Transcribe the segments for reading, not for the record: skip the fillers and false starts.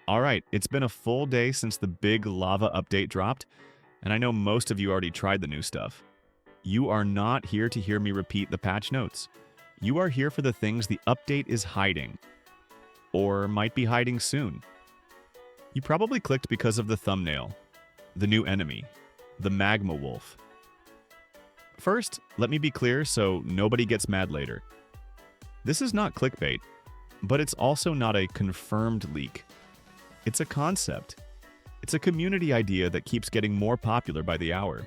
Alright, it's been a full day since the big lava update dropped, and I know most of you already tried the new stuff. You are not here to hear me repeat the patch notes. You are here for the things the update is hiding, or might be hiding soon. You probably clicked because of the thumbnail, the new enemy, the Magma Wolf. First, let me be clear so nobody gets mad later. This is not clickbait, but it's also not a confirmed leak. It's a concept. It's a community idea that keeps getting more popular by the hour.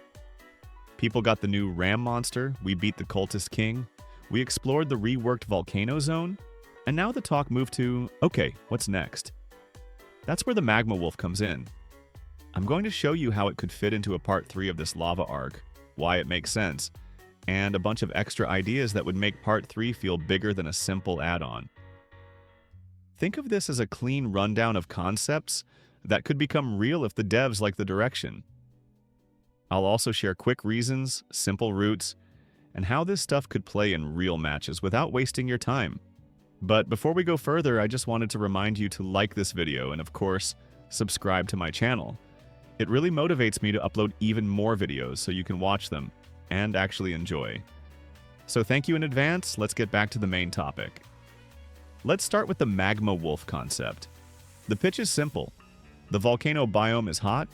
People got the new ram monster, we beat the cultist king, we explored the reworked volcano zone, and now the talk moved to, okay, what's next? That's where the Magma Wolf comes in. I'm going to show you how it could fit into a part 3 of this lava arc, why it makes sense, and a bunch of extra ideas that would make part 3 feel bigger than a simple add-on. Think of this as a clean rundown of concepts that could become real if the devs like the direction. I'll also share quick reasons, simple routes, and how this stuff could play in real matches without wasting your time. But before we go further, I just wanted to remind you to like this video and, of course, subscribe to my channel. It really motivates me to upload even more videos so you can watch them and actually enjoy. So thank you in advance, let's get back to the main topic. Let's start with the Magma Wolf concept. The pitch is simple. The volcano biome is hot,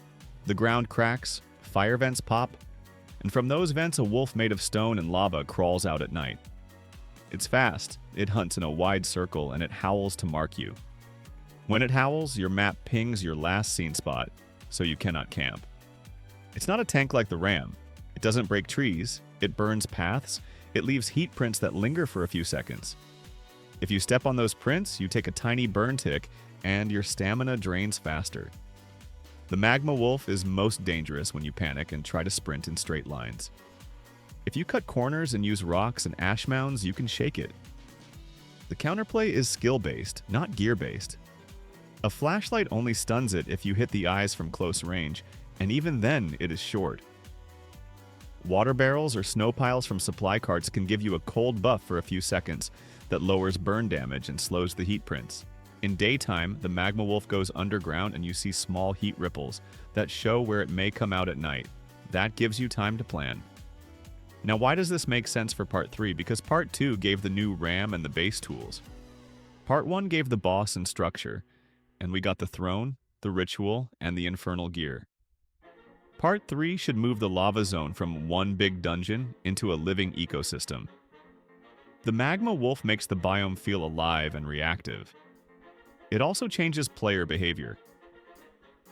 the ground cracks, fire vents pop, and from those vents a wolf made of stone and lava crawls out at night. It's fast, it hunts in a wide circle, and it howls to mark you. When it howls, your map pings your last seen spot, so you cannot camp. It's not a tank like the ram. It doesn't break trees, it burns paths, it leaves heat prints that linger for a few seconds. If you step on those prints, you take a tiny burn tick, and your stamina drains faster. The Magma Wolf is most dangerous when you panic and try to sprint in straight lines. If you cut corners and use rocks and ash mounds, you can shake it. The counterplay is skill-based, not gear-based. A flashlight only stuns it if you hit the eyes from close range, and even then it is short. Water barrels or snow piles from supply carts can give you a cold buff for a few seconds that lowers burn damage and slows the heat prints. In daytime, the Magma Wolf goes underground and you see small heat ripples that show where it may come out at night. That gives you time to plan. Now, why does this make sense for part 3? Because part 2 gave the new ram and the base tools. Part 1 gave the boss and structure, and we got the throne, the ritual, and the infernal gear. Part 3 should move the lava zone from one big dungeon into a living ecosystem. The Magma Wolf makes the biome feel alive and reactive. It also changes player behavior.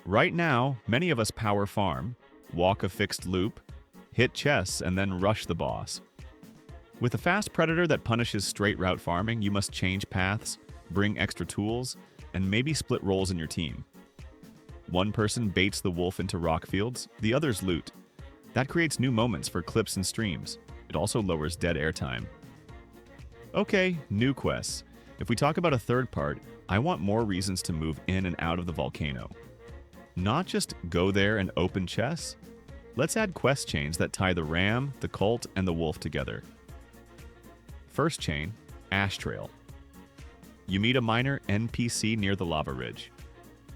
Right now, many of us power farm, walk a fixed loop, hit chests, and then rush the boss. With a fast predator that punishes straight route farming, you must change paths, bring extra tools, and maybe split roles in your team. One person baits the wolf into rock fields, the others loot. That creates new moments for clips and streams. It also lowers dead air time. Okay, new quests. If we talk about a third part, I want more reasons to move in and out of the volcano. Not just go there and open chests. Let's add quest chains that tie the ram, the cult, and the wolf together. First chain, Ash Trail. You meet a minor NPC near the lava ridge.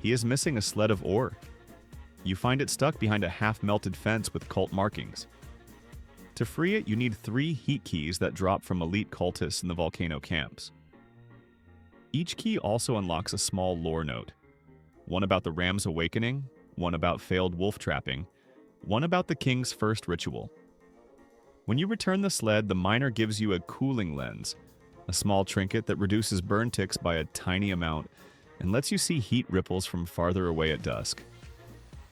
He is missing a sled of ore. You find it stuck behind a half-melted fence with cult markings. To free it, you need 3 heat keys that drop from elite cultists in the volcano camps. Each key also unlocks a small lore note. One about the ram's awakening, one about failed wolf trapping, one about the king's first ritual. When you return the sled, the miner gives you a cooling lens, a small trinket that reduces burn ticks by a tiny amount and lets you see heat ripples from farther away at dusk.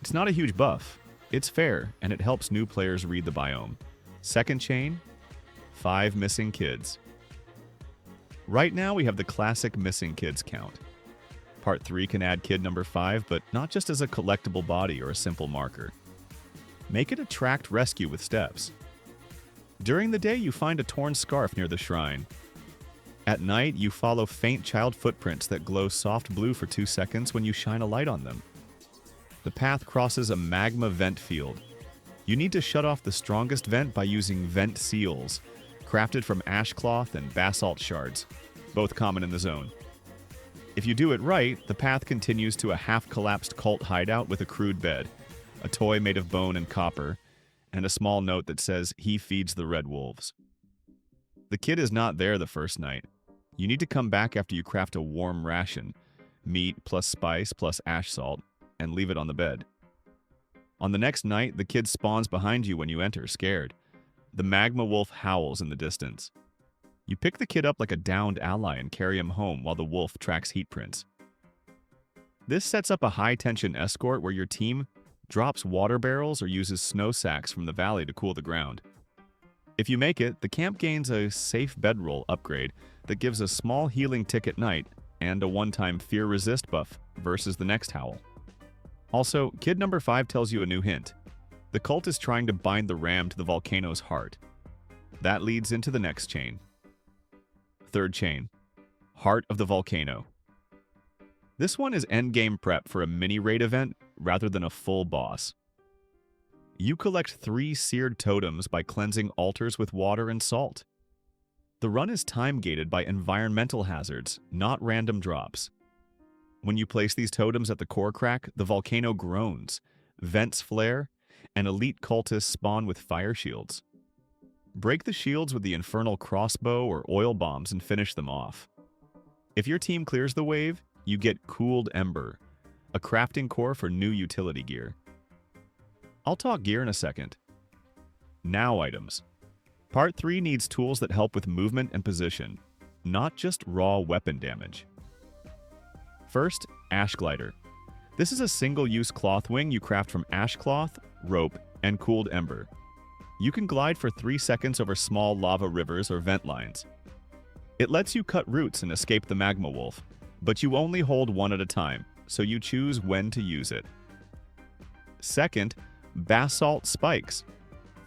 It's not a huge buff. It's fair, and it helps new players read the biome. Second chain, 5 missing kids. Right now we have the classic missing kids count. Part 3 can add kid number 5, but not just as a collectible body or a simple marker. Make it a tracked rescue with steps. During the day you find a torn scarf near the shrine. At night you follow faint child footprints that glow soft blue for 2 seconds when you shine a light on them. The path crosses a magma vent field. You need to shut off the strongest vent by using vent seals, crafted from ash cloth and basalt shards, both common in the zone. If you do it right, the path continues to a half-collapsed cult hideout with a crude bed, a toy made of bone and copper, and a small note that says, "He feeds the red wolves." The kid is not there the first night. You need to come back after you craft a warm ration, meat plus spice plus ash salt, and leave it on the bed. On the next night, the kid spawns behind you when you enter, scared. The Magma Wolf howls in the distance. You pick the kid up like a downed ally and carry him home while the wolf tracks heat prints. This sets up a high-tension escort where your team drops water barrels or uses snow sacks from the valley to cool the ground. If you make it, the camp gains a safe bedroll upgrade that gives a small healing tick at night and a one-time fear resist buff versus the next howl. Also, kid number 5 tells you a new hint. The cult is trying to bind the ram to the volcano's heart. That leads into the next chain. Third chain. Heart of the Volcano. This one is endgame prep for a mini-raid event rather than a full boss. You collect 3 seared totems by cleansing altars with water and salt. The run is time-gated by environmental hazards, not random drops. When you place these totems at the core crack, the volcano groans, vents flare, and elite cultists spawn with fire shields. Break the shields with the infernal crossbow or oil bombs and finish them off. If your team clears the wave, you get Cooled Ember, a crafting core for new utility gear. I'll talk gear in a second. Now items. Part 3 needs tools that help with movement and position, not just raw weapon damage. First, Ash Glider. This is a single-use cloth wing you craft from ash cloth, rope, and cooled ember. You can glide for 3 seconds over small lava rivers or vent lines. It lets you cut roots and escape the Magma Wolf, but you only hold one at a time, so you choose when to use it. Second, Basalt Spikes.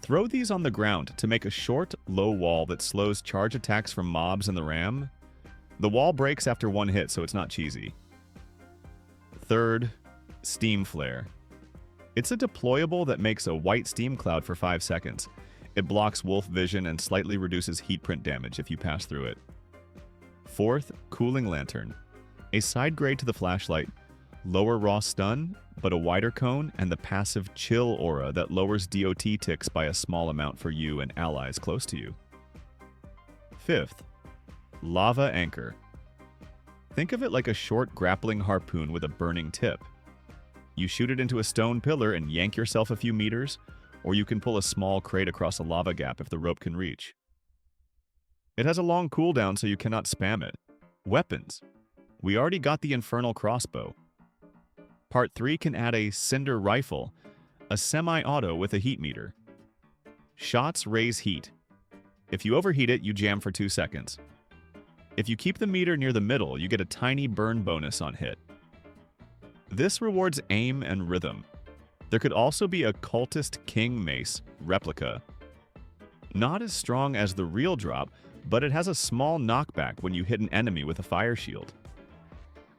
Throw these on the ground to make a short, low wall that slows charge attacks from mobs and the ram. The wall breaks after one hit, so it's not cheesy. Third, Steam Flare. It's a deployable that makes a white steam cloud for 5 seconds. It blocks wolf vision and slightly reduces heat print damage if you pass through it. Fourth, Cooling Lantern. A side grade to the flashlight. Lower raw stun, but a wider cone and the passive chill aura that lowers DOT ticks by a small amount for you and allies close to you. Fifth, Lava Anchor. Think of it like a short grappling harpoon with a burning tip. You shoot it into a stone pillar and yank yourself a few meters, or you can pull a small crate across a lava gap if the rope can reach. It has a long cooldown so you cannot spam it. Weapons. We already got the Infernal Crossbow. Part 3 can add a Cinder Rifle, a semi-auto with a heat meter. Shots raise heat. If you overheat it, you jam for 2 seconds. If you keep the meter near the middle, you get a tiny burn bonus on hit. This rewards aim and rhythm. There could also be a Cultist King Mace replica. Not as strong as the real drop, but it has a small knockback when you hit an enemy with a fire shield.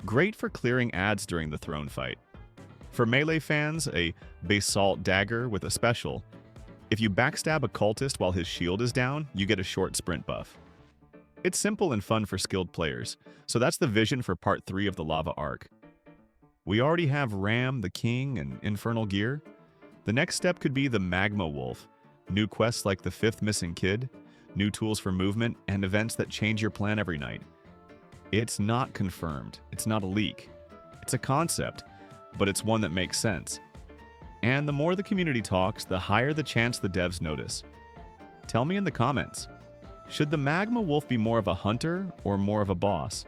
Great for clearing ads during the throne fight. For melee fans, a Basalt Dagger with a special. If you backstab a cultist while his shield is down, you get a short sprint buff. It's simple and fun for skilled players, so that's the vision for Part 3 of the Lava Arc. We already have Ram, the King, and Infernal gear. The next step could be the Magma Wolf, new quests like the 5th Missing Kid, new tools for movement, and events that change your plan every night. It's not confirmed. It's not a leak. It's a concept, but it's one that makes sense. And the more the community talks, the higher the chance the devs notice. Tell me in the comments, should the Magma Wolf be more of a hunter or more of a boss?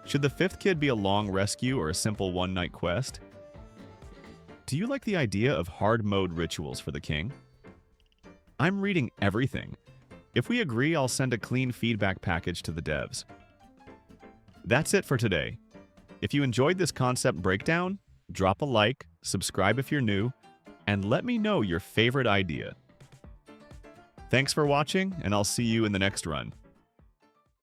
Should the 5th kid be a long rescue or a simple one-night quest? Do you like the idea of hard mode rituals for the king? I'm reading everything. If we agree, I'll send a clean feedback package to the devs. That's it for today. If you enjoyed this concept breakdown, drop a like, subscribe if you're new, and let me know your favorite idea. Thanks for watching, and I'll see you in the next run.